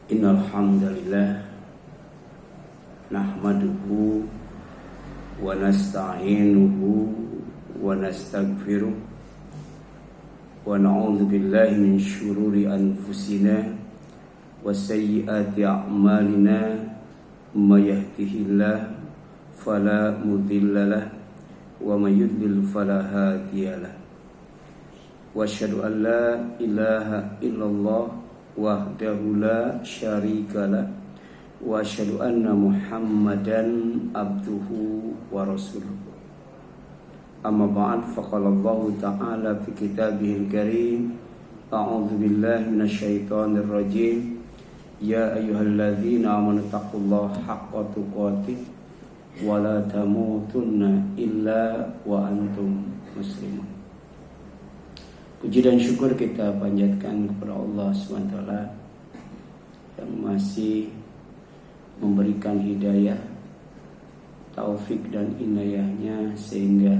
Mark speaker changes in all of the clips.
Speaker 1: Innal hamdalillah nahmaduhu wa nasta'inuhu wa nastaghfiruh wa na'udzu billahi min syururi anfusina wa sayyiati a'malina may yahdihillahu fala mudhillalah wa may yudlil fala hadiyalah wa asyhadu an la ilaha illallah wahdahu la syarikalah wa asyhadu anna Muhammadan abduhu wa rasuluh. Amma ba'd, faqala Allah ta'ala fi kitabihil karim, a'udzu billahi minasyaitonir rajim, ya ayyuhalladzina amanu taqullaha haqqa tuqatih wa la tamutunna illa wa antum muslimun. Puji dan syukur kita panjatkan kepada Allah SWT yang masih memberikan hidayah, taufik dan inayahnya sehingga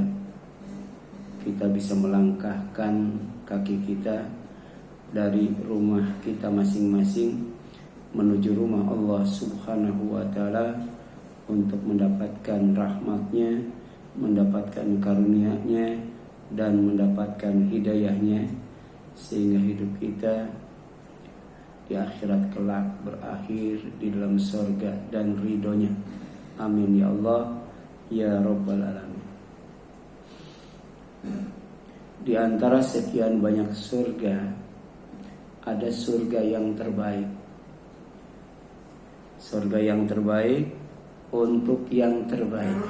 Speaker 1: kita bisa melangkahkan kaki kita dari rumah kita masing-masing menuju rumah Allah Subhanahu wa Ta'ala untuk mendapatkan rahmatnya, mendapatkan karunia-Nya dan mendapatkan hidayahnya sehingga hidup kita di akhirat kelak berakhir di dalam surga dan ridhonya. Amin ya Allah ya Rabbal Alamin. Di antara sekian banyak surga, ada surga yang terbaik. Surga yang terbaik untuk yang terbaik.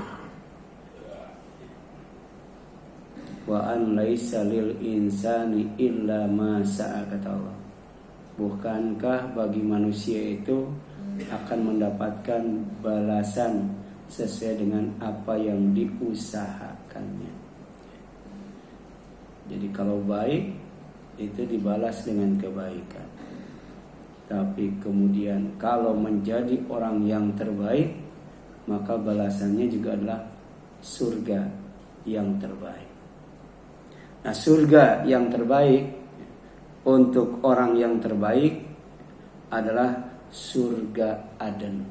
Speaker 1: Wa an laisa lil insani illa ma sa'a, kata Allah. Bukankah bagi manusia itu akan mendapatkan balasan sesuai dengan apa yang diusahakannya. Jadi kalau baik itu dibalas dengan kebaikan. Tapi kemudian kalau menjadi orang yang terbaik, maka balasannya juga adalah surga yang terbaik. Nah, surga yang terbaik untuk orang yang terbaik adalah surga Aden.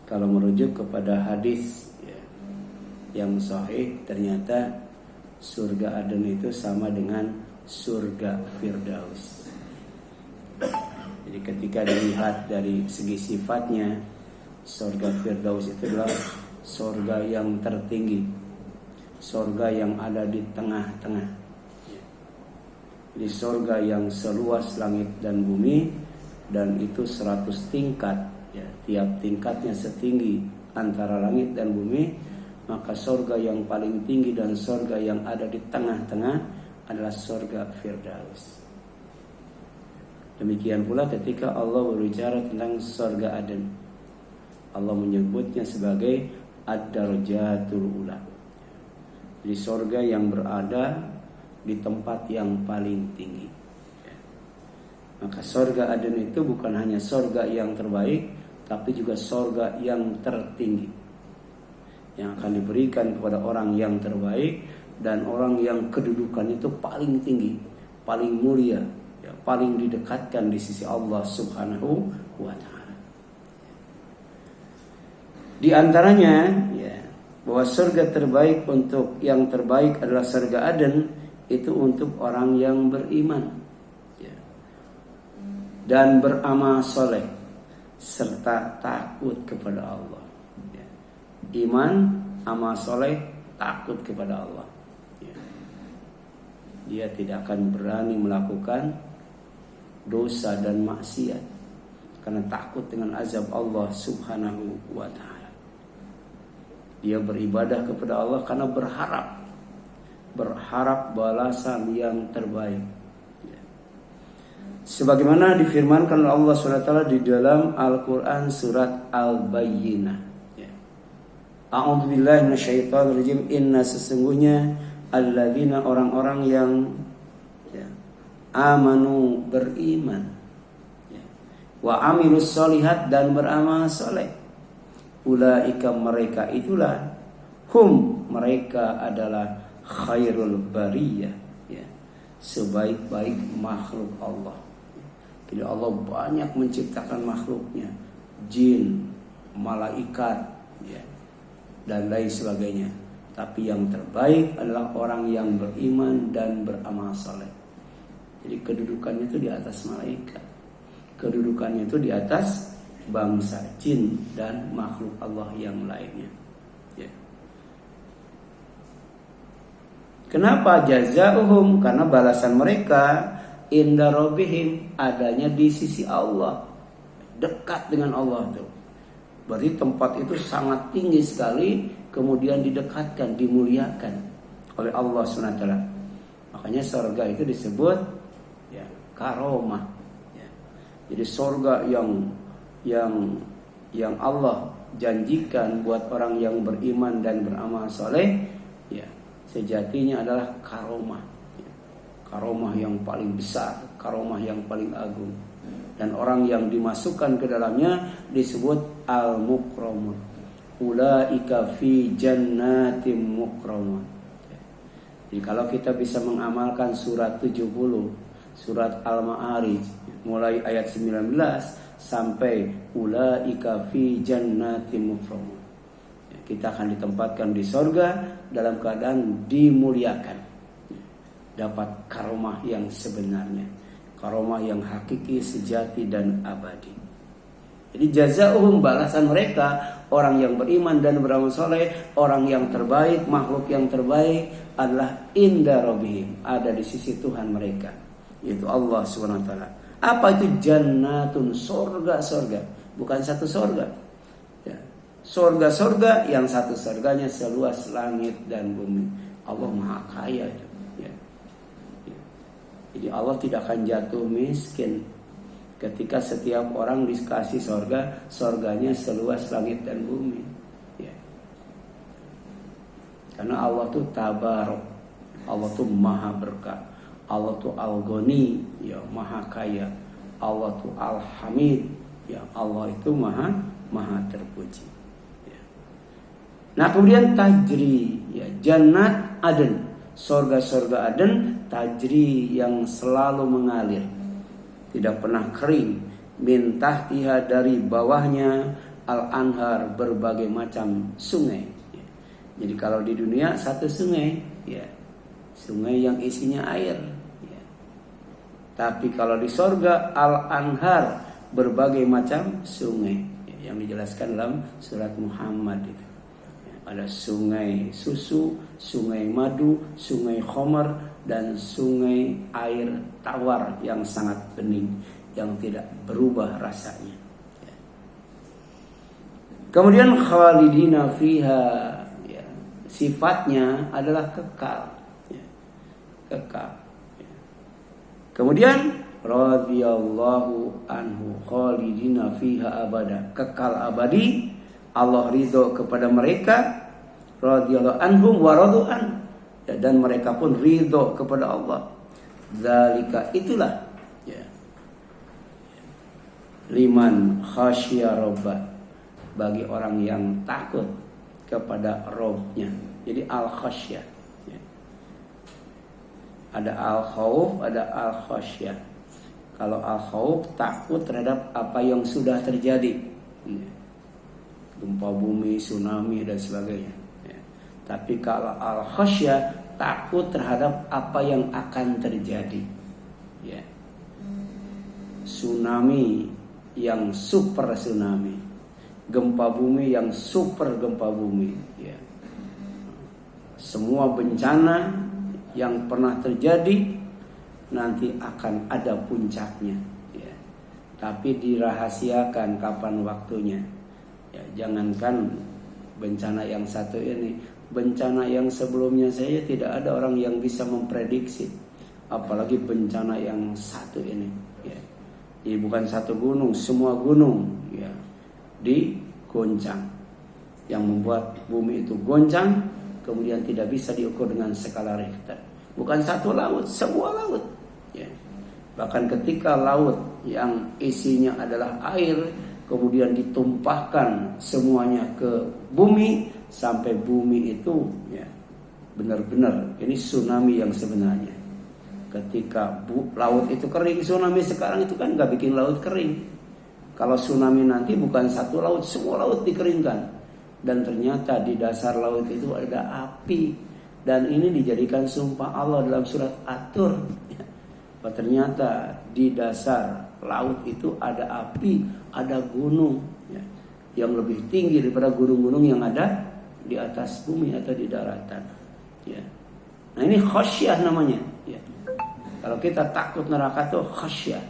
Speaker 1: Kalau merujuk kepada hadis yang sahih, ternyata surga Aden itu sama dengan surga Firdaus. Jadi ketika dilihat dari segi sifatnya, surga Firdaus itu adalah surga yang tertinggi, surga yang ada di tengah-tengah. Di surga yang seluas langit dan bumi, dan itu 100 tingkat, ya, tiap tingkatnya setinggi antara langit dan bumi. Maka surga yang paling tinggi dan surga yang ada di tengah-tengah adalah surga Firdaus. Demikian pula ketika Allah berbicara tentang surga Aden, Allah menyebutnya sebagai Ad-Darajatul Ula. Jadi surga yang berada di tempat yang paling tinggi. Maka surga Aden itu bukan hanya surga yang terbaik, tapi juga surga yang tertinggi, yang akan diberikan kepada orang yang terbaik dan orang yang kedudukan itu paling tinggi, paling mulia, ya, paling didekatkan di sisi Allah Subhanahu wa Ta'ala. Di antaranya, ya, bahwa surga terbaik untuk yang terbaik adalah surga Aden itu untuk orang yang beriman, ya, dan beramal soleh serta takut kepada Allah. Ya. Iman, amal soleh, takut kepada Allah. Ya. Dia tidak akan berani melakukan dosa dan maksiat karena takut dengan azab Allah Subhanahu wa Ta'ala. Dia beribadah kepada Allah karena berharap balasan yang terbaik. Sebagaimana difirmankan oleh Allah SWT di dalam Al-Quran surat Al-Bayyinah. A'udzubillahi minasyaitonirrajim. Inna, sesungguhnya alladzina, orang-orang yang amanu, beriman, wa amilus sholihat, dan beramal soleh. Ulaika, mereka itulah, hum, mereka adalah khairul bariyah, ya, sebaik-baik makhluk Allah. Jadi Allah banyak menciptakan makhluknya, jin, malaikat, ya, dan lain sebagainya. Tapi yang terbaik adalah orang yang beriman dan beramal saleh. Jadi kedudukannya itu di atas malaikat, kedudukannya itu di atas bangsa jin dan makhluk Allah yang lainnya. Ya. Kenapa jazaohum? Karena balasan mereka inda rabbihim, adanya di sisi Allah, dekat dengan Allah tuh. Berarti tempat itu sangat tinggi sekali, kemudian didekatkan, dimuliakan oleh Allah SWT. Makanya surga itu disebut ya karomah. Ya. Jadi surga yang Allah janjikan buat orang yang beriman dan beramal soleh, ya sejatinya adalah karomah. Karomah yang paling besar, karomah yang paling agung. Dan orang yang dimasukkan ke dalamnya disebut al-mukramun. Ulaika fi jannatin mukramun. Jadi kalau kita bisa mengamalkan surat 70, surat Al-Ma'arij, mulai ayat 19 sampai ulaika fi jannatin mukramun, kita akan ditempatkan di sorga dalam keadaan dimuliakan, dapat karomah yang sebenarnya, karomah yang hakiki, sejati dan abadi. Jadi jazaohum, balasan mereka, orang yang beriman dan beramal soleh, orang yang terbaik, makhluk yang terbaik adalah inda rabbihim, ada di sisi Tuhan mereka, yaitu Allah SWT. Apa itu jannatun? Sorga-sorga, bukan satu sorga. Ya. Sorga-sorga yang satu sorganya seluas langit dan bumi. Allah Maha Kaya itu. Ya. Ya. Jadi Allah tidak akan jatuh miskin ketika setiap orang dikasih sorga, sorganya seluas langit dan bumi. Ya. Karena Allah tuh tabarok, Allah tuh maha berkah, Allah tuh al-ghani, ya maha kaya, Allah tuh al-hamid, ya Allah itu maha terpuji. Ya. Nah kemudian tajri, ya jannat aden, sorga-sorga aden, tajri yang selalu mengalir, tidak pernah kering, min tahtiha, dari bawahnya, al-anhar, berbagai macam sungai. Ya. Jadi kalau di dunia satu sungai, ya sungai yang isinya air. Ya. Tapi kalau di sorga al-anhar, berbagai macam sungai, ya, yang dijelaskan dalam surat Muhammad itu. Ya, ada sungai susu, sungai madu, sungai khamar, dan sungai air tawar yang sangat bening, yang tidak berubah rasanya. Ya. Kemudian khalidina fiha, ya, sifatnya adalah kekal. Ya. Kekal. Ya. Kemudian radhiyallahu anhu khalidina fiha abada, kekal abadi. Allah ridho kepada mereka, radhiyallahu anhum wa radu an, ya, dan mereka pun ridho kepada Allah. Zalika, itulah, ya, liman khasya rabbah, bagi orang yang takut kepada Rabb-nya. Jadi al-khasyah, ya. Ada al-khauf, ada al-khasyah. Kalau al-khauf, takut terhadap apa yang sudah terjadi, ya, gempa bumi, tsunami dan sebagainya, ya. Tapi kalau al-khasyah, takut terhadap apa yang akan terjadi, ya. Tsunami yang super tsunami, gempa bumi yang super gempa bumi, ya. Semua bencana yang pernah terjadi nanti akan ada puncaknya, ya. Tapi dirahasiakan kapan waktunya, ya. Jangankan bencana yang satu ini, bencana yang sebelumnya saya tidak ada orang yang bisa memprediksi, apalagi bencana yang satu ini, ya. Jadi bukan satu gunung, semua gunung, ya, digoncang, yang membuat bumi itu goncang, kemudian tidak bisa diukur dengan skala Richter. Bukan satu laut, semua laut, ya. Bahkan ketika laut yang isinya adalah air kemudian ditumpahkan semuanya ke bumi, sampai bumi itu, ya, benar-benar ini tsunami yang sebenarnya. Ketika laut itu kering, tsunami sekarang itu kan nggak bikin laut kering. Kalau tsunami nanti bukan satu laut, semua laut dikeringkan. Dan ternyata di dasar laut itu ada api. Dan ini dijadikan sumpah Allah dalam surat At-Tur. Ternyata di dasar laut itu ada api, ada gunung yang lebih tinggi daripada gunung-gunung yang ada di atas bumi atau di daratan. Nah ini khasyah namanya. Kalau kita takut neraka itu khasyah.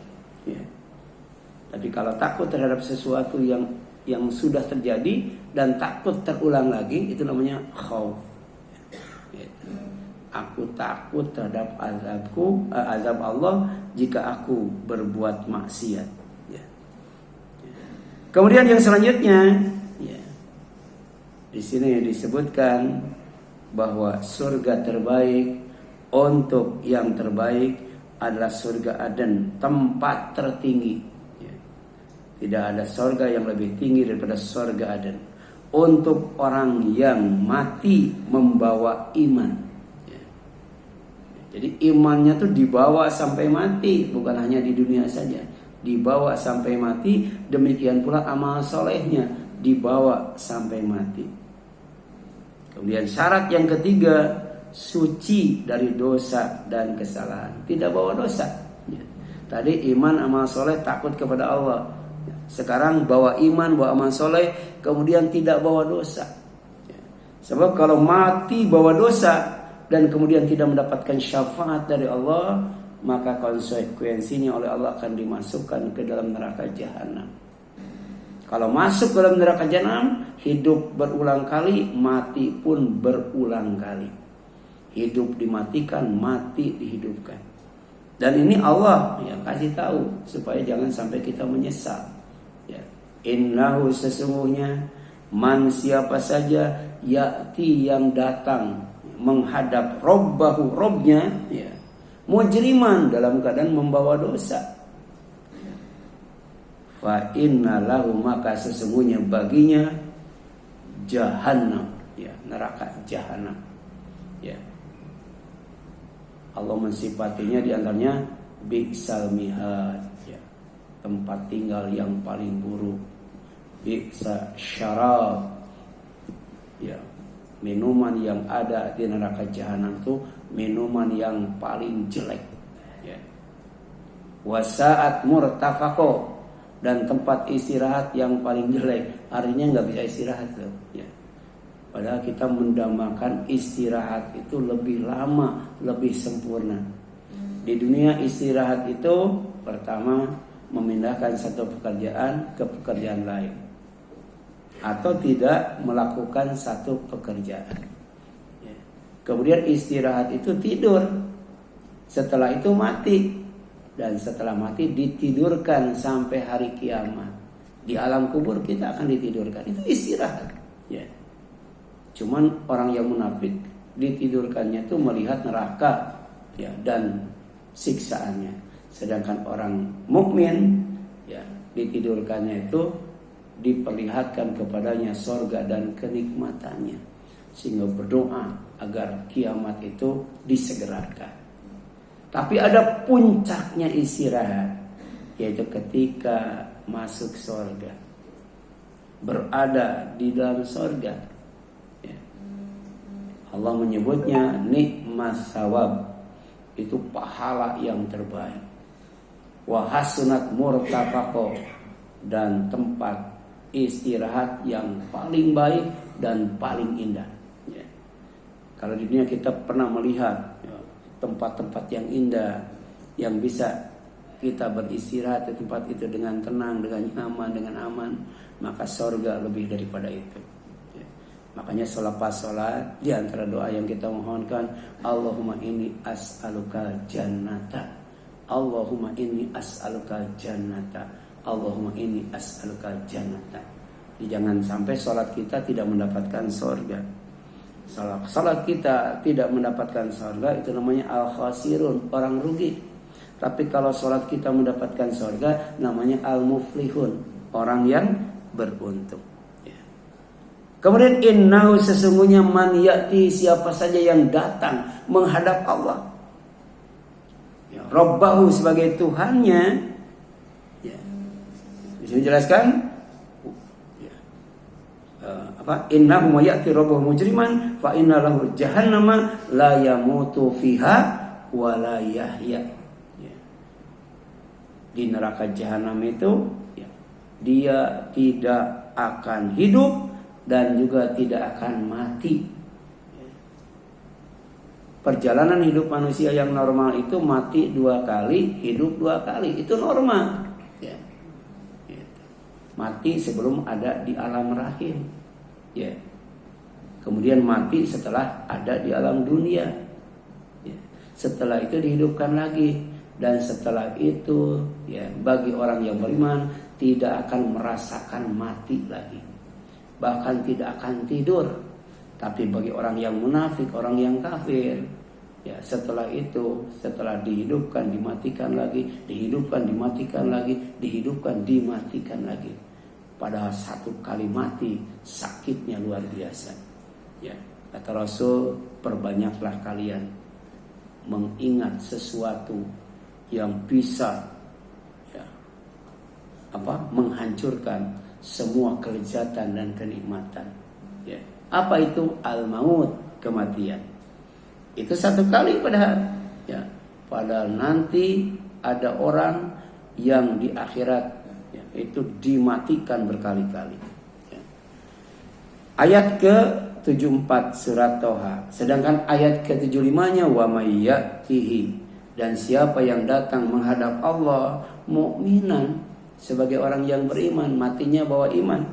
Speaker 1: Tapi kalau takut terhadap sesuatu yang sudah terjadi dan takut terulang lagi, itu namanya khauf. Aku takut terhadap azab Allah jika aku berbuat maksiat. Kemudian yang selanjutnya, di sini disebutkan bahwa surga terbaik untuk yang terbaik adalah surga Aden, tempat tertinggi. Tidak ada surga yang lebih tinggi daripada surga Aden untuk orang yang mati membawa iman. Jadi imannya tuh dibawa sampai mati, bukan hanya di dunia saja, dibawa sampai mati. Demikian pula amal solehnya dibawa sampai mati. Kemudian syarat yang ketiga, suci dari dosa dan kesalahan, tidak bawa dosa. Tadi iman, amal soleh, takut kepada Allah. Sekarang bawa iman, bawa amal soleh, kemudian tidak bawa dosa. Sebab kalau mati bawa dosa dan kemudian tidak mendapatkan syafaat dari Allah, maka konsekuensinya oleh Allah akan dimasukkan ke dalam neraka jahanam. Kalau masuk ke dalam neraka jahanam, hidup berulang kali, mati pun berulang kali. Hidup dimatikan, mati dihidupkan. Dan ini Allah yang kasih tahu supaya jangan sampai kita menyesal. Innahu, sesungguhnya, man siapa saja ya'ti yang datang menghadap Robbahu, Robnya, mujriman, dalam keadaan membawa dosa, fa inna lahu, maka sesungguhnya baginya jahannam, neraka jahanam. Allah mensifatinya diantaranya bi'sal mihad, tempat tinggal yang paling buruk. Bi'sa syarab, minuman yang ada di neraka jahanam itu minuman yang paling jelek. Wasa'at murtafaqo, dan tempat istirahat yang paling jelek. Artinya nggak bisa istirahat tuh. Padahal kita mendambakan istirahat itu lebih lama, lebih sempurna. Di dunia istirahat itu pertama memindahkan satu pekerjaan ke pekerjaan lain, atau tidak melakukan satu pekerjaan. Kemudian istirahat itu tidur. Setelah itu mati. Dan setelah mati ditidurkan sampai hari kiamat. Di alam kubur kita akan ditidurkan. Itu istirahat. Cuman orang yang munafik ditidurkannya itu melihat neraka dan siksaannya. Sedangkan orang mukmin ditidurkannya itu diperlihatkan kepadanya sorga dan kenikmatannya, sehingga berdoa agar kiamat itu disegerakan. Tapi ada puncaknya istirahat, yaitu ketika masuk sorga, berada di dalam sorga. Allah menyebutnya nikmat sawab, itu pahala yang terbaik. Wa hasunat murtafaqo, dan tempat istirahat yang paling baik dan paling indah. Kalau di dunia kita pernah melihat tempat-tempat yang indah, yang bisa kita beristirahat di tempat itu dengan tenang, dengan nyaman, dengan aman, maka surga lebih daripada itu. Makanya selepas sholat, di antara doa yang kita mohonkan, Allahumma inni as'aluka jannata, Allahumma inni as'aluka jannata, Allahumma inni as'aluka jannata. Jadi jangan sampai sholat kita tidak mendapatkan surga. Salat kita tidak mendapatkan surga, itu namanya al-khasirun, orang rugi. Tapi kalau salat kita mendapatkan surga, namanya al-muflihun, orang yang beruntung. Kemudian innahu, sesungguhnya, man ya'ti, siapa saja yang datang menghadap Allah. Rabbahu sebagai Tuhannya, ya. Di sini jelaskan ya. Innahu may ya'ti rabbahu mujriman fa inna lahu jahannama la yamutu fiha wa la yahya. Ya. Di neraka jahanam itu ya, dia tidak akan hidup dan juga tidak akan mati. Perjalanan hidup manusia yang normal itu mati 2 kali, hidup 2 kali, itu normal. Ya. Mati sebelum ada di alam rahim, ya. Kemudian mati setelah ada di alam dunia. Ya. Setelah itu dihidupkan lagi, dan setelah itu, ya, bagi orang yang beriman tidak akan merasakan mati lagi, bahkan tidak akan tidur. Tapi bagi orang yang munafik, orang yang kafir, ya, setelah itu, setelah dihidupkan, dimatikan lagi, dihidupkan, dimatikan lagi, dihidupkan, dimatikan lagi. Padahal 1 kali mati sakitnya luar biasa. Ya, kata Rasul, perbanyaklah kalian mengingat sesuatu yang bisa, ya, menghancurkan semua kelezatan dan kenikmatan. Ya. Apa itu? Al-maut, kematian. Itu 1 kali padahal, ya. Padahal nanti ada orang yang di akhirat, ya, itu dimatikan berkali-kali. Ya. Ayat ke-74 surat Toha. Sedangkan ayat ke-75-nya wa may ya'tihi, dan siapa yang datang menghadap Allah mukminan, sebagai orang yang beriman, matinya bawa iman,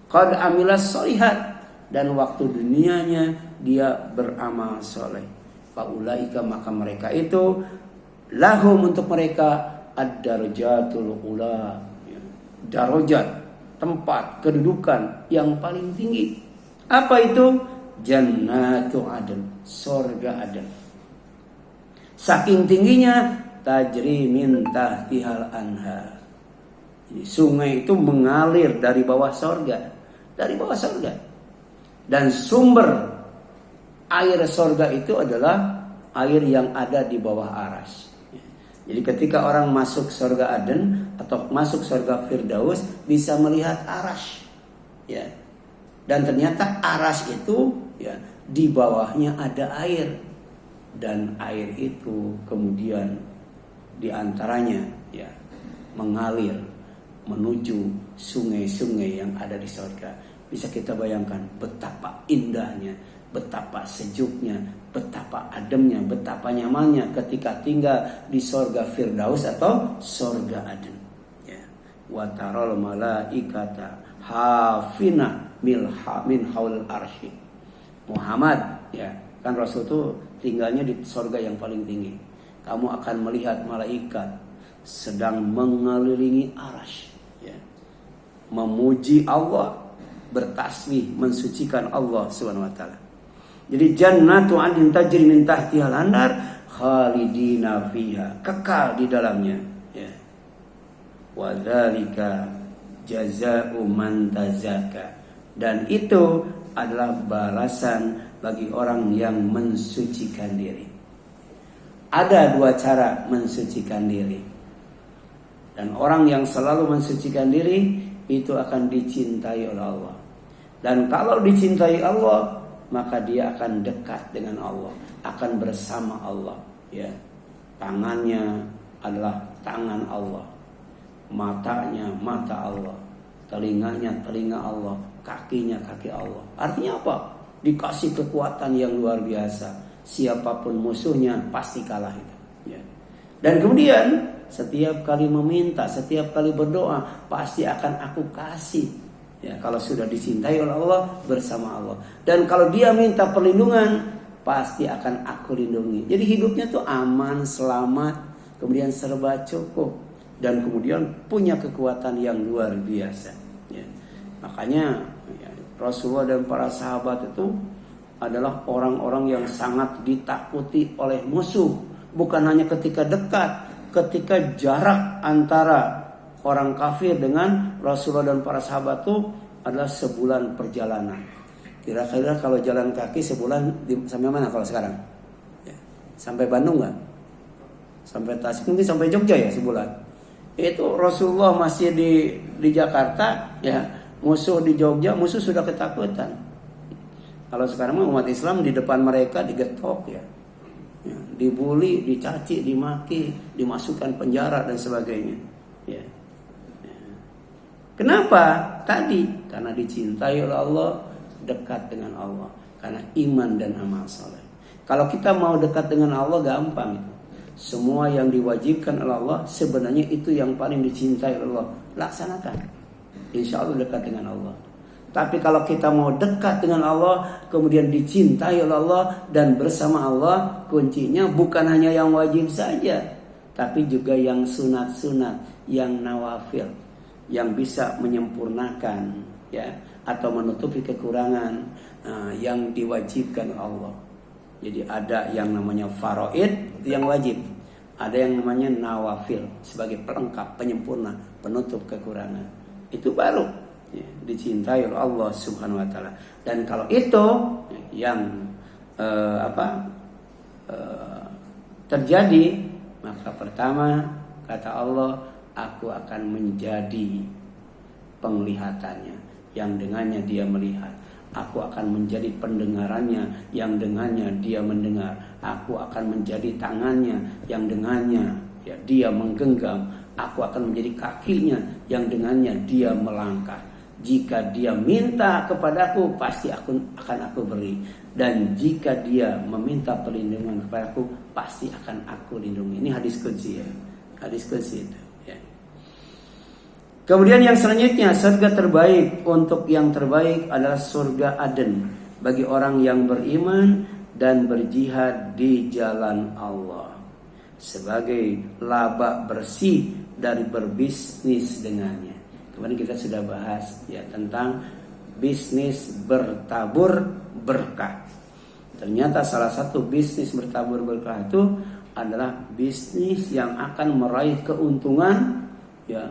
Speaker 1: qad amilas sholihat, dan waktu dunianya dia beramal soleh, faulaika, maka mereka itu lahum, untuk mereka ad-darajatul ula, ya, darajat, tempat kedudukan yang paling tinggi. Apa itu? Jannatu adn, surga Aden. Saking tingginya, tajri min tahtihal anhar, sungai itu mengalir dari bawah surga, dari bawah surga. Dan sumber air surga itu adalah air yang ada di bawah aras. Jadi ketika orang masuk surga Aden atau masuk surga Firdaus, bisa melihat aras, ya. Dan ternyata aras itu, ya, di bawahnya ada air, dan air itu kemudian diantaranya, ya, mengalir menuju sungai-sungai yang ada di surga. Bisa kita bayangkan betapa indahnya, betapa sejuknya, betapa ademnya, betapa nyamannya ketika tinggal di surga Firdaus atau surga Aden. Ya. Wa taral malaikata hafina min haul arsy. Muhammad, ya, kan Rasul itu tinggalnya di surga yang paling tinggi. Kamu akan melihat malaikat sedang mengelilingi arsy, ya, memuji Allah, bertasbih, mensucikan Allah Subhanahu wa taala. Jadi jannatu adnin tajri min tahtihal anhar khalidina fiha, kekal di dalamnya, ya. Wa dzalika jazaa'u man tazakka, dan itu adalah balasan bagi orang yang mensucikan diri. Ada 2 cara mensucikan diri. Dan orang yang selalu mensucikan diri itu akan dicintai oleh Allah. Dan kalau dicintai Allah, maka dia akan dekat dengan Allah, akan bersama Allah, ya. Tangannya adalah tangan Allah, matanya mata Allah, telinganya telinga Allah, kakinya kaki Allah. Artinya apa? Dikasih kekuatan yang luar biasa. Siapapun musuhnya pasti kalah itu, ya. Dan kemudian setiap kali meminta, setiap kali berdoa, pasti akan aku kasih. Ya, kalau sudah dicintai oleh Allah, bersama Allah. Dan kalau dia minta perlindungan, pasti akan aku lindungi. Jadi hidupnya tuh aman, selamat, kemudian serba cukup, dan kemudian punya kekuatan yang luar biasa. Ya. Makanya, ya, Rasulullah dan para sahabat itu adalah orang-orang yang sangat ditakuti oleh musuh. Bukan hanya ketika dekat, ketika jarak antara orang kafir dengan Rasulullah dan para sahabat itu adalah sebulan perjalanan. Kira-kira kalau jalan kaki sebulan sampai mana kalau sekarang? Ya. Sampai Bandung nggak? sampai Tasik, mungkin sampai Jogja ya sebulan. Itu Rasulullah masih di Jakarta, ya, musuh di Jogja, musuh sudah ketakutan. Kalau sekarang umat Islam di depan mereka digetok, ya, dibully, dicaci, dimaki, dimasukkan penjara dan sebagainya. Ya. Kenapa? Tadi karena dicintai oleh Allah, dekat dengan Allah, karena iman dan amal saleh. Kalau kita mau dekat dengan Allah gampang itu. Semua yang diwajibkan oleh Allah sebenarnya itu yang paling dicintai oleh Allah. Laksanakan. Insya Allah dekat dengan Allah. Tapi kalau kita mau dekat dengan Allah, kemudian dicintai oleh Allah dan bersama Allah, kuncinya bukan hanya yang wajib saja, tapi juga yang sunat-sunat, yang nawafil, yang bisa menyempurnakan, ya, atau menutupi kekurangan yang diwajibkan Allah. Jadi ada yang namanya faraid, itu yang wajib. Ada yang namanya nawafil sebagai pelengkap, penyempurna, penutup kekurangan. Itu baru, ya, dicintai oleh Allah Subhanahu wa taala. Dan kalau itu yang terjadi, maka pertama kata Allah, aku akan menjadi penglihatannya yang dengannya dia melihat. Aku akan menjadi pendengarannya yang dengannya dia mendengar. Aku akan menjadi tangannya yang dengannya, ya, dia menggenggam. Aku akan menjadi kakinya yang dengannya dia melangkah. Jika dia minta kepadaku, pasti aku beri. Dan jika dia meminta perlindungan kepadaku, pasti akan aku lindungi. Ini hadis qudsi, ya. Hadis qudsi itu, ya. Kemudian yang selanjutnya, surga terbaik untuk yang terbaik adalah surga Aden bagi orang yang beriman dan berjihad di jalan Allah sebagai laba bersih dari berbisnis dengannya. Kemarin kita sudah bahas, ya, tentang bisnis bertabur berkah. Ternyata salah satu bisnis bertabur berkah itu adalah bisnis yang akan meraih keuntungan, ya,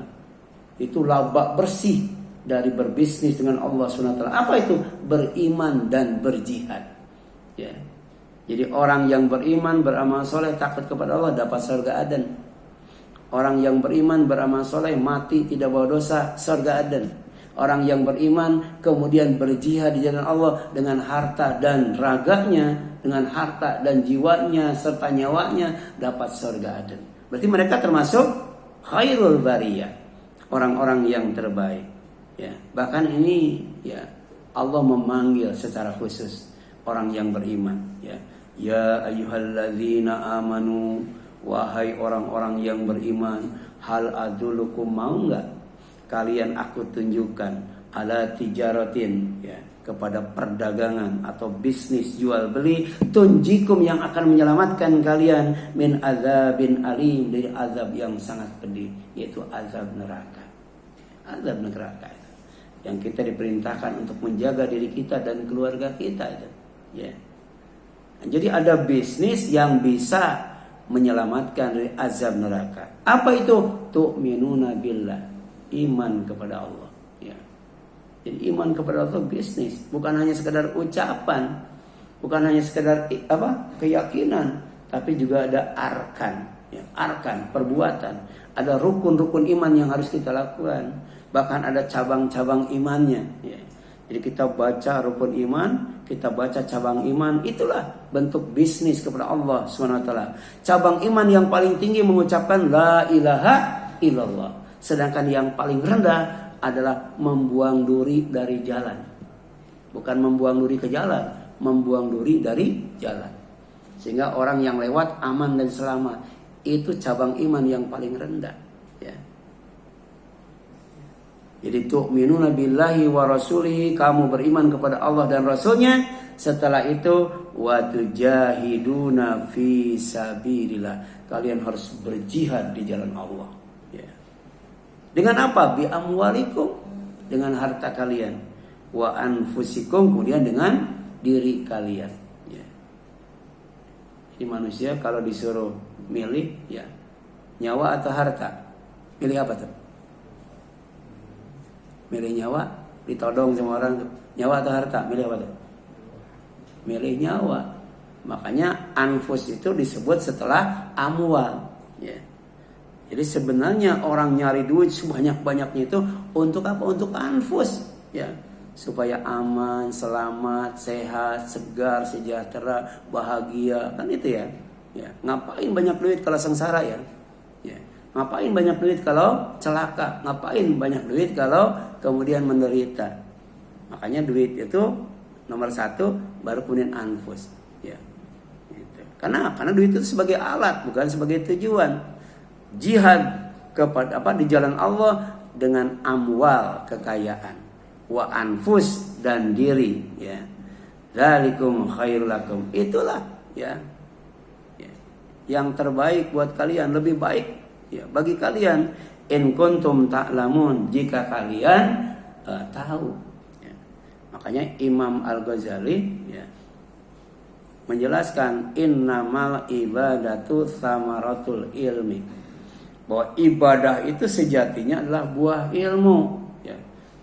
Speaker 1: itu laba bersih dari berbisnis dengan Allah SWT. Apa itu? Beriman dan berjihad, ya. Jadi orang yang beriman, beramal soleh, takut kepada Allah, dapat surga Aden. Orang yang beriman, beramal soleh, mati tidak bawa dosa, surga Aden. Orang yang beriman kemudian berjihad di jalan Allah dengan harta dan raganya, dengan harta dan jiwanya serta nyawanya, dapat surga Aden. Berarti mereka termasuk khairul bariyah, orang-orang yang terbaik, ya. Bahkan ini, ya, Allah memanggil secara khusus orang yang beriman, ya. Ya ayyuhalladzina amanu, wahai orang-orang yang beriman, hal adulukum, mau enggak kalian aku tunjukkan ala tijaratin, ya, kepada perdagangan atau bisnis jual beli, tunjikum, yang akan menyelamatkan kalian min azabin alim, dari azab yang sangat pedih, yaitu azab neraka. Azab neraka itu yang kita diperintahkan untuk menjaga diri kita dan keluarga kita itu, ya. Jadi ada bisnis yang bisa menyelamatkan dari azab neraka. Apa itu? Tu'minuna billah, iman kepada Allah, ya. Jadi iman kepada Allah bisnis, bukan hanya sekedar ucapan, bukan hanya sekedar keyakinan, tapi juga ada arkan, ya, arkan perbuatan, ada rukun-rukun iman yang harus kita lakukan, bahkan ada cabang-cabang imannya, ya. Jadi kita baca rukun iman, kita baca cabang iman, itulah bentuk bisnis kepada Allah SWT. Cabang iman yang paling tinggi mengucapkan la ilaha illallah, sedangkan yang paling rendah adalah membuang duri dari jalan. Bukan membuang duri ke jalan, membuang duri dari jalan, sehingga orang yang lewat aman dan selamat. Itu cabang iman yang paling rendah, ya. Jadi tu'minuna billahi wa rasulihi, kamu beriman kepada Allah dan Rasulnya. Setelah itu wa tujahiduna fi sabilillah, kalian harus berjihad di jalan Allah, ya. Dengan apa? Bi amwalikum, dengan harta kalian, wa anfusikum, kemudian dengan diri kalian, ya. Jadi manusia kalau disuruh milih, ya, nyawa atau harta, pilih apa tuh? Milih nyawa, ditodong sama orang tuh. Nyawa atau harta, milih apa tuh? Milih nyawa. Makanya anfus itu disebut setelah amwal, Ya. Jadi sebenarnya orang nyari duit sebanyak-banyaknya itu untuk apa? Untuk anfus, ya. Supaya aman, selamat, sehat, segar, sejahtera, bahagia, kan itu ya. Ya, ngapain banyak duit kalau sengsara ya? Ya. Ngapain banyak duit kalau celaka? Ngapain banyak duit kalau kemudian menderita? Makanya duit itu nomor 1, baru kemudian anfus, ya. Gitu. Karena duit itu sebagai alat, bukan sebagai tujuan. Jihad kepada apa di jalan Allah dengan amwal, kekayaan, wa anfus, dan diri, ya. Dzalikum khairul lakum, itulah ya, yang terbaik buat kalian, lebih baik ya bagi kalian, in kuntum ta'lamun, jika kalian tahu, ya. Makanya Imam Al-Ghazali ya menjelaskan innamal ibadatu tsamaratul ilmi, bahwa ibadah itu sejatinya adalah buah ilmu, ya.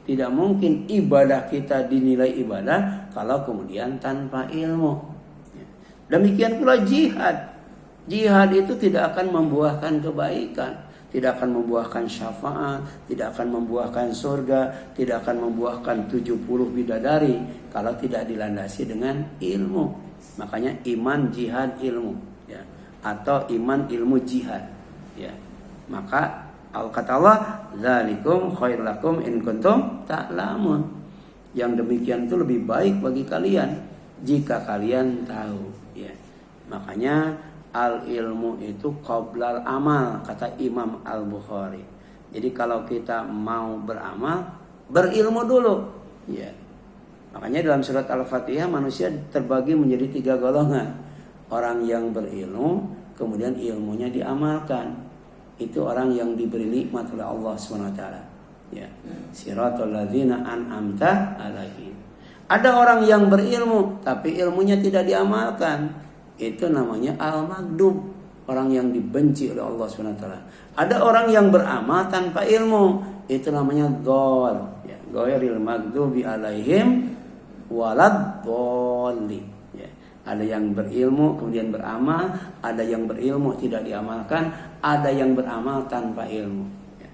Speaker 1: Tidak mungkin ibadah kita dinilai ibadah kalau kemudian tanpa ilmu, ya. Demikian pula jihad. Jihad itu tidak akan membuahkan kebaikan, tidak akan membuahkan syafaat, tidak akan membuahkan surga, tidak akan membuahkan 70 bidadari kalau tidak dilandasi dengan ilmu. Makanya iman jihad ilmu, ya. Atau iman ilmu jihad, ya. Maka kata Allah, dzalikum khairul lakum in kuntum ta'lamun. Yang demikian itu lebih baik bagi kalian jika kalian tahu, ya. Makanya al ilmu itu qoblal amal, kata Imam Al-Bukhari. Jadi kalau kita mau beramal, berilmu dulu, ya. Makanya dalam surat Al-Fatihah manusia terbagi menjadi 3 golongan. Orang yang berilmu, kemudian ilmunya diamalkan. Itu orang yang diberi nikmat oleh Allah SWT, ya. Siratal ladzina an'amta alaihim. Ada orang yang berilmu tapi ilmunya tidak diamalkan. Itu namanya al-maghdub, orang yang dibenci oleh Allah SWT. Ada orang yang beramal tanpa ilmu, itu namanya dhal, ya. Ghairil maghdubi alaihim waladdallin. Ada yang berilmu kemudian beramal, ada yang berilmu tidak diamalkan, ada yang beramal tanpa ilmu, ya.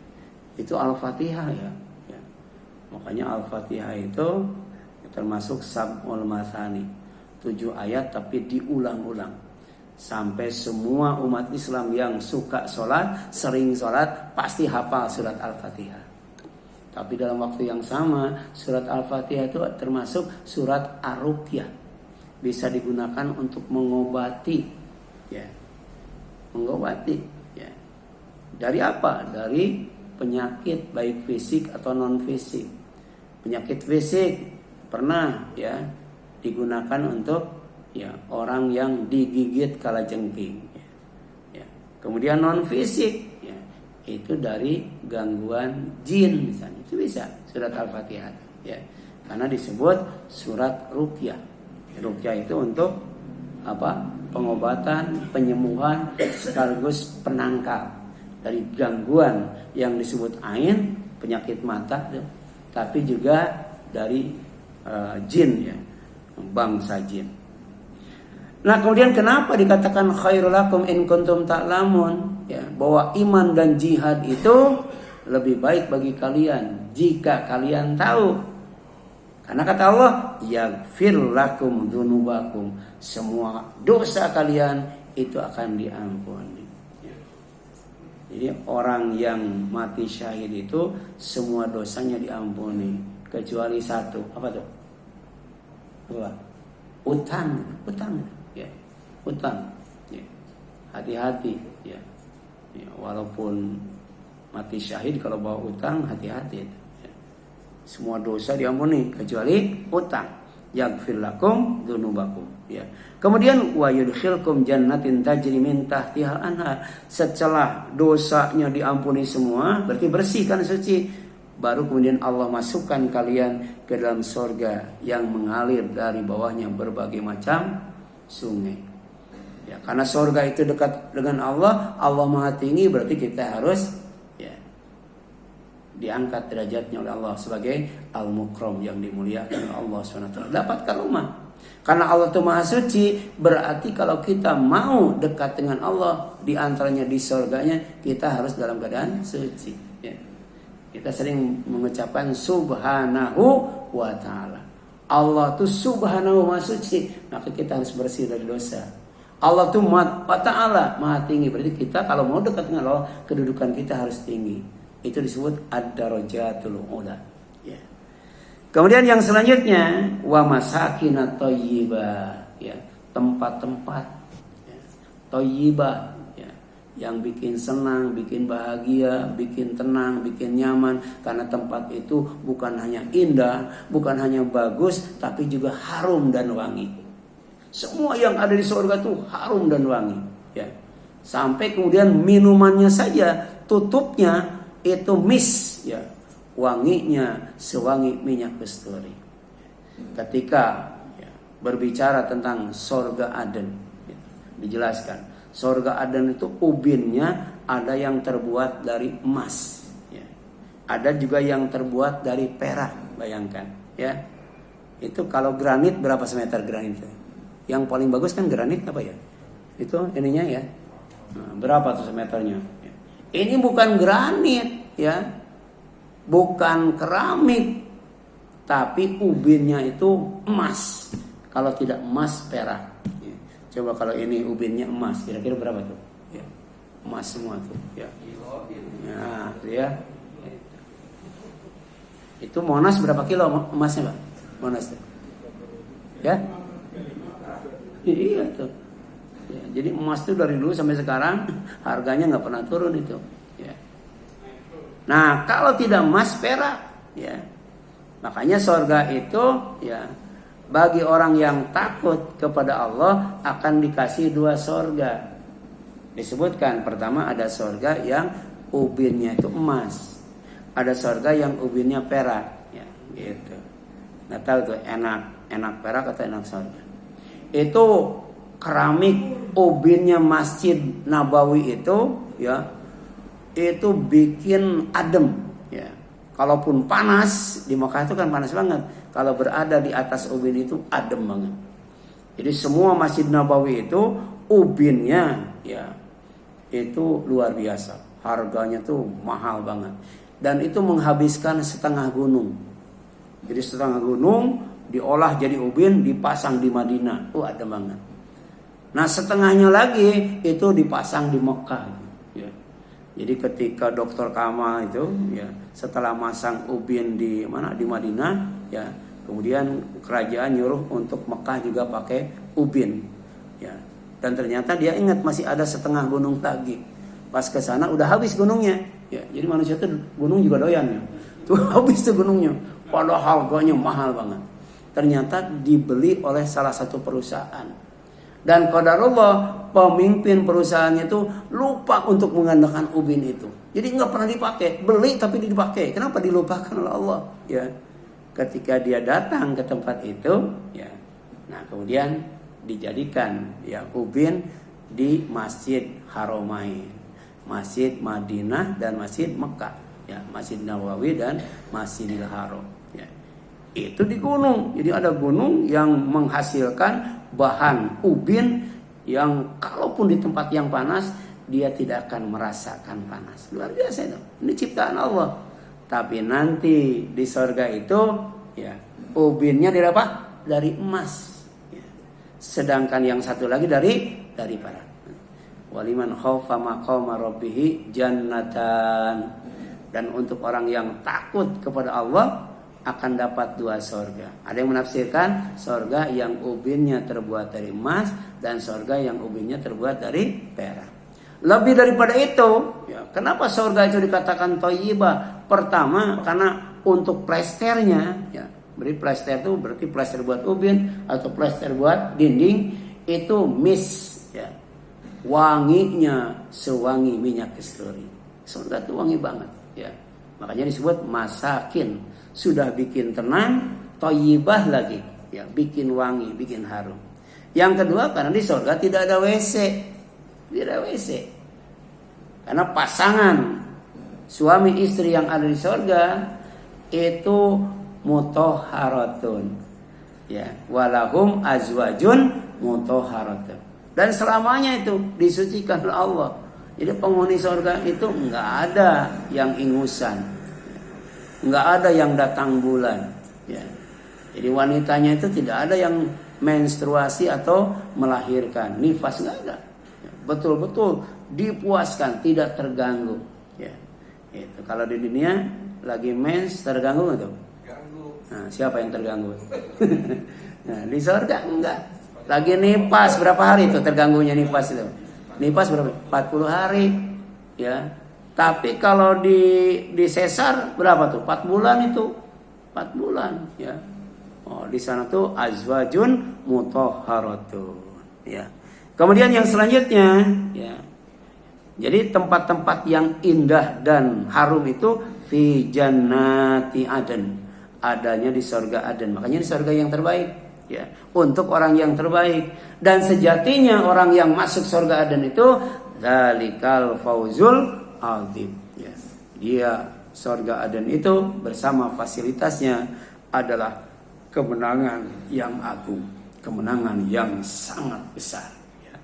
Speaker 1: Itu Al-Fatihah, ya. Makanya Al-Fatihah itu termasuk sab'ul mathani, 7 ayat tapi diulang-ulang sampai semua umat Islam yang suka sholat, sering sholat, pasti hafal surat Al-Fatihah. Tapi dalam waktu yang sama, surat Al-Fatihah itu termasuk surat Ar-Ruqyah, bisa digunakan untuk mengobati, ya. Mengobati, ya. Dari apa? Dari penyakit baik fisik atau non fisik. Penyakit fisik pernah, ya, digunakan untuk, ya, orang yang digigit kalajengking, ya. Ya. Kemudian non fisik, ya, itu dari gangguan jin misalnya, itu bisa surat Al-Fatihah, ya. Karena disebut surat Ruqyah. Ruqyah itu untuk apa? Pengobatan, penyembuhan sekaligus penangkal dari gangguan yang disebut ain, penyakit mata, tapi juga dari jin, ya, bangsa jin. Nah, kemudian kenapa dikatakan khairul lakum in kuntum ta'lamun, ya, bahwa iman dan jihad itu lebih baik bagi kalian jika kalian tahu. Karena kata Allah, yaghfir lakum dzunubakum, semua dosa kalian itu akan diampuni, ya. Jadi orang yang mati syahid itu semua dosanya diampuni kecuali 1, apa tuh? Apa? Utang, ya. Utang, ya. Hati-hati, ya. Ya, walaupun mati syahid kalau bawa utang, hati-hati. Semua dosa diampuni kecuali utang. Yaghfir lakum dzunubakum, ya. Kemudian wa yudkhilkum jannatin tajri min tahtiha anhar. Setelah dosanya diampuni semua, berarti bersih kan, suci. Baru kemudian Allah masukkan kalian ke dalam surga yang mengalir dari bawahnya berbagai macam sungai. Ya, karena surga itu dekat dengan Allah, Allah Maha Tinggi, berarti kita harus, ya, diangkat derajatnya oleh Allah sebagai al-mukram, yang dimuliakan oleh Allah SWT. Dapatkan rumah, Karena Allah itu maha suci, berarti kalau kita mau dekat dengan Allah, di antaranya di surganya, kita harus dalam keadaan suci. Ya. Kita sering mengucapkan subhanahu wa ta'ala. Allah itu subhanahu wa suci, maka kita harus bersih dari dosa. Allah itu wa ta'ala, maha tinggi. Berarti kita kalau mau dekat dengan Allah, kedudukan kita harus tinggi. Itu disebut ad-darajatul ula. Ya. Kemudian yang selanjutnya wa masakinat thayyibah, ya, tempat-tempat ya, thayyibah ya, yang bikin senang, bikin bahagia, bikin tenang, bikin nyaman, karena tempat itu bukan hanya indah, bukan hanya bagus, tapi juga harum dan wangi. Semua yang ada di surga itu harum dan wangi ya. Sampai kemudian minumannya saja tutupnya itu mis ya. Wanginya sewangi minyak kasturi. Ketika ya, berbicara tentang sorga Aden, ya, dijelaskan sorga Aden itu ubinnya ada yang terbuat dari emas, ya. Ada juga yang terbuat dari perak. Bayangkan, ya. Itu kalau granit berapa semeter granit? Yang paling bagus kan granit apa ya? Itu ininya ya. Nah, berapa tuh semeternya? Ya. Ini bukan granit, ya. Bukan keramik, tapi ubinnya itu emas. Kalau tidak emas, perak. Ya. Coba kalau ini ubinnya emas, kira-kira berapa tuh? Ya. Emas semua tuh. Ya. Nah, ya. Itu Monas berapa kilo emasnya, Pak? Monas tuh. Ya? Iya tuh. Ya, jadi emas tuh dari dulu sampai sekarang harganya nggak pernah turun itu. Ya. Nah, kalau tidak emas, perak, ya. Makanya surga itu, ya, bagi orang yang takut kepada Allah akan dikasih 2 surga. Disebutkan pertama ada surga yang ubinnya itu emas, ada surga yang ubinnya perak, ya, gitu. Nggak tahu tuh enak perak atau enak surga. Itu keramik ubinnya Masjid Nabawi itu, ya. Itu bikin adem ya. Kalaupun panas di Mekah itu kan panas banget, kalau berada di atas ubin itu adem banget. Jadi semua Masjid Nabawi itu ubinnya ya itu luar biasa, harganya tuh mahal banget, dan itu menghabiskan setengah gunung. Jadi setengah gunung diolah jadi ubin, dipasang di Madinah, adem banget. Nah setengahnya lagi itu dipasang di Mekah. Jadi ketika Dr. Kamal itu ya setelah masang ubin di Madinah ya, kemudian kerajaan nyuruh untuk Mekah juga pakai ubin ya. Dan ternyata dia ingat masih ada setengah gunung lagi. Pas ke sana udah habis gunungnya ya. Jadi manusia tuh gunung juga doyan ya. Tuh habis tuh gunungnya. Padahal harganya mahal banget. Ternyata dibeli oleh salah satu perusahaan. Dan qadarullah pemimpin perusahaannya itu lupa untuk mengandalkan ubin itu. Jadi nggak pernah dipakai, beli tapi dipakai. Kenapa dilupakan oleh Allah? Ya, ketika dia datang ke tempat itu, ya, nah kemudian dijadikan ya ubin di Masjid Haramain, Masjid Madinah dan Masjid Mekah, ya, Masjid Nabawi dan Masjidil Haram. Ya. Itu di gunung, jadi ada gunung yang menghasilkan bahan ubin yang kalaupun di tempat yang panas dia tidak akan merasakan panas. Luar biasa itu. Ini ciptaan Allah. Tapi nanti di surga itu ya ubinnya dari apa? Dari emas. Ya. Sedangkan yang satu lagi dari perak. Waliman khaufa maqama rabbih jannatan. Dan untuk orang yang takut kepada Allah akan dapat 2 surga. Ada yang menafsirkan surga yang ubinnya terbuat dari emas dan surga yang ubinnya terbuat dari perak. Lebih daripada itu, ya, kenapa surga itu dikatakan thayyibah? Pertama, karena untuk plesternya, ya, beri plester itu berarti plester buat ubin atau plester buat dinding itu mis, ya, wanginya sewangi minyak kasturi. Surga itu wangi banget, ya. Makanya disebut masakin. Sudah bikin tenang, thayyibah lagi, ya, bikin wangi, bikin harum. Yang kedua karena di surga tidak ada WC. Tidak ada WC. Karena pasangan suami istri yang ada di surga itu mutahharatun. Ya, walahum azwajun mutahharatun. Dan selamanya itu disucikan oleh Allah. Jadi penghuni surga itu enggak ada yang ingusan. Enggak ada yang datang bulan, ya. Jadi wanitanya itu tidak ada yang menstruasi atau melahirkan, nifas enggak ada. Ya, betul-betul dipuaskan, tidak terganggu, ya. Itu kalau di dunia lagi mens terganggu enggak tuh? Nah, siapa yang terganggu? Nah, di surga enggak. Lagi nifas berapa hari itu terganggunya nifas itu? Nifas berapa? 40 hari, ya. Tapi kalau di sesar berapa tuh? 4 bulan itu. 4 bulan, ya. Oh, di sana tuh azwajun mutahharatun, ya. Kemudian yang selanjutnya, ya. Jadi tempat-tempat yang indah dan harum itu fi jannati aden. Adanya di surga Aden. Makanya di surga yang terbaik, ya, untuk orang yang terbaik. Dan sejatinya orang yang masuk surga Aden itu dzalikal fauzul azim, ya. Dia surga Aden itu bersama fasilitasnya adalah kemenangan yang agung, kemenangan yang sangat besar, ya.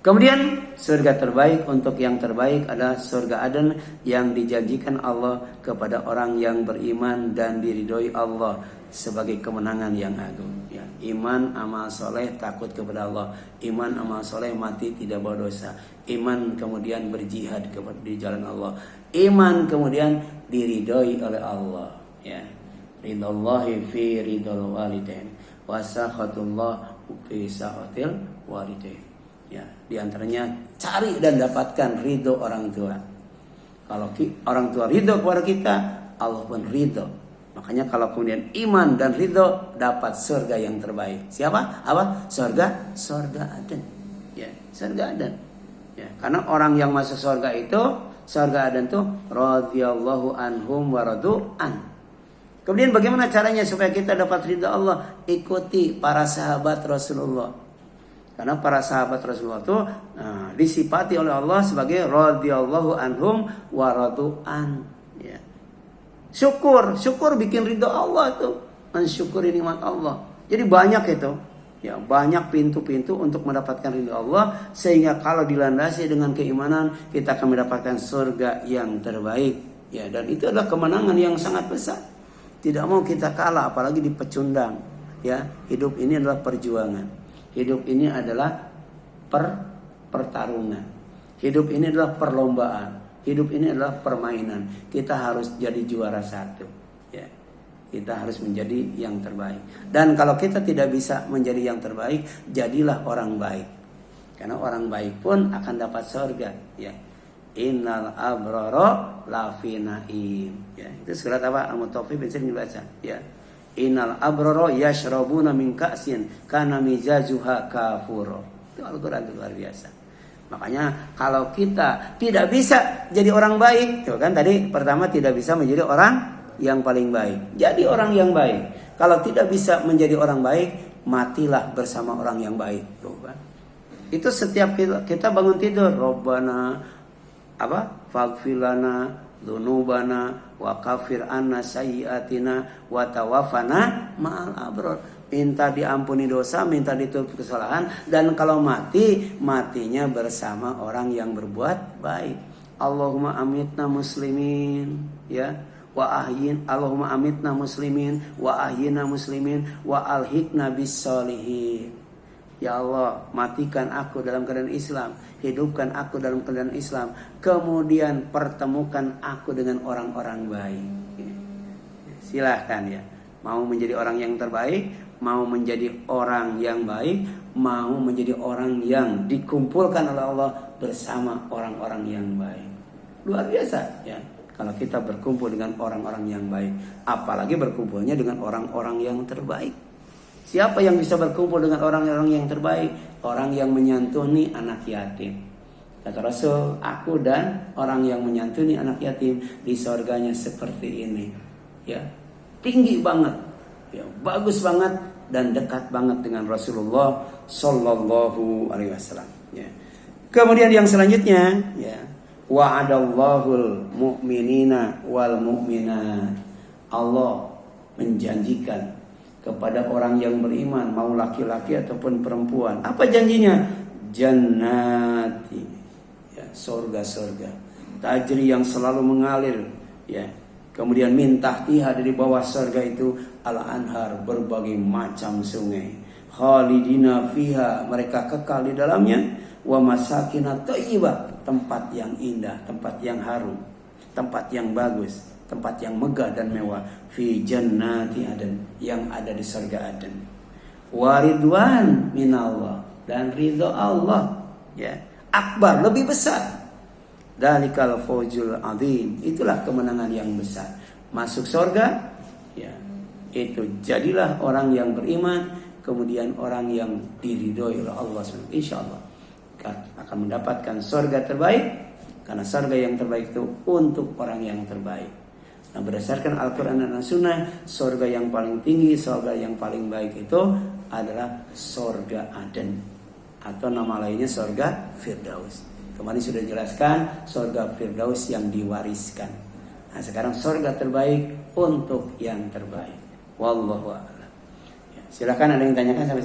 Speaker 1: Kemudian surga terbaik untuk yang terbaik adalah surga Aden yang dijanjikan Allah kepada orang yang beriman dan diridhoi Allah sebagai kemenangan yang agung, ya. Iman, amal soleh, takut kepada Allah. Iman, amal soleh, mati tidak berdosa. Iman kemudian berjihad di jalan Allah. Iman kemudian diridhoi oleh Allah, ya. Ridallahi fi ridal walidain wa sakhatullah fi sakhatil walidain. Ya, di antaranya cari dan dapatkan ridho orang tua. Kalau orang tua ridho kepada kita, Allah pun ridho. Makanya kalau kemudian iman dan ridho dapat surga yang terbaik. Siapa? Apa? Surga Aden. Ya, surga Aden. Ya, karena orang yang masuk surga itu, surga Aden itu radhiyallahu anhum wa radu an. Kemudian bagaimana caranya supaya kita dapat ridho Allah? Ikuti para sahabat Rasulullah. Karena para sahabat Rasulullah itu disifati oleh Allah sebagai radhiyallahu anhum wa radu'an, ya. Syukur bikin ridho Allah itu, mensyukuri nikmat Allah. Jadi banyak itu, ya, banyak pintu-pintu untuk mendapatkan ridho Allah, sehingga kalau dilandasi dengan keimanan kita akan mendapatkan surga yang terbaik, ya. Dan itu adalah kemenangan yang sangat besar. Tidak mau kita kalah, apalagi dipecundang, ya. Hidup ini adalah perjuangan. Hidup ini adalah pertarungan. Hidup ini adalah perlombaan. Hidup ini adalah permainan. Kita harus jadi juara satu, ya. Kita harus menjadi yang terbaik. Dan kalau kita tidak bisa menjadi yang terbaik, jadilah orang baik. Karena orang baik pun akan dapat surga, ya. Innal abrara lafi naim, ya. Itu surat apa? Al-Mutaffifin, bisa dibaca, ya. Innal abrara yashrabuna min ka'sin kana mizajuha kafuro. Itu Al-Qur'an, itu luar biasa. Makanya kalau kita tidak bisa jadi orang baik, tuh kan tadi pertama tidak bisa menjadi orang yang paling baik. Jadi orang yang baik. Kalau tidak bisa menjadi orang baik, matilah bersama orang yang baik, tuh kan. Itu setiap kita bangun tidur, Rabbana faghfir lana dzunubana wa kafir anna sayyiatina wa tawaffana ma'al abrar. Minta diampuni dosa, minta ditutup kesalahan, dan kalau matinya bersama orang yang berbuat baik. Allahumma amitna muslimin, ya, wa ahyin. Allahumma amitna muslimin wa ahyina muslimin wa alhiqna bis solihin. Ya Allah, matikan aku dalam keadaan Islam, hidupkan aku dalam keadaan Islam, kemudian pertemukan aku dengan orang-orang baik. Silahkan, ya. Mau menjadi orang yang terbaik, mau menjadi orang yang baik, mau menjadi orang yang dikumpulkan oleh Allah bersama orang-orang yang baik. Luar biasa, ya. Kalau kita berkumpul dengan orang-orang yang baik, apalagi berkumpulnya dengan orang-orang yang terbaik. Siapa yang bisa berkumpul dengan orang-orang yang terbaik? Orang yang menyantuni anak yatim. Kata Rasul, aku dan orang yang menyantuni anak yatim di surganya seperti ini, ya. Tinggi banget, ya, bagus banget, dan dekat banget dengan Rasulullah Sallallahu Alaihi Wasallam, ya. Kemudian yang selanjutnya, ya, wa'adallahul mu'minina wal mu'minat. Allah menjanjikan kepada orang yang beriman, mau laki-laki ataupun perempuan. Apa janjinya? Jannati, ya, surga-surga tajri yang selalu mengalir, ya. Kemudian min tahtiha, dari bawah surga itu al-anhar, berbagai macam sungai. Khalidina fiha, mereka kekal di dalamnya. Wa masakinat thayyibah, tempat yang indah, tempat yang harum, tempat yang bagus, tempat yang megah dan mewah. Fi jannati aden, yang ada di surga Aden. Waridwan minallah, dan ridho Allah, ya, akbar, lebih besar. Dalikal fawzul azim, itulah kemenangan yang besar. Masuk surga, ya, itu jadilah orang yang beriman, kemudian orang yang diridhoi oleh Allah SWT. Insyaallah akan mendapatkan surga terbaik, karena surga yang terbaik itu untuk orang yang terbaik. Nah, berdasarkan Al-Quran dan Sunnah, surga yang paling tinggi, surga yang paling baik itu adalah surga Aden, atau nama lainnya surga Firdaus. Kemarin sudah jelaskan surga Firdaus yang diwariskan. Nah, sekarang surga terbaik untuk yang terbaik. Wallahu a'lam. Ya, silakan, ada yang tanyakan sampai sini.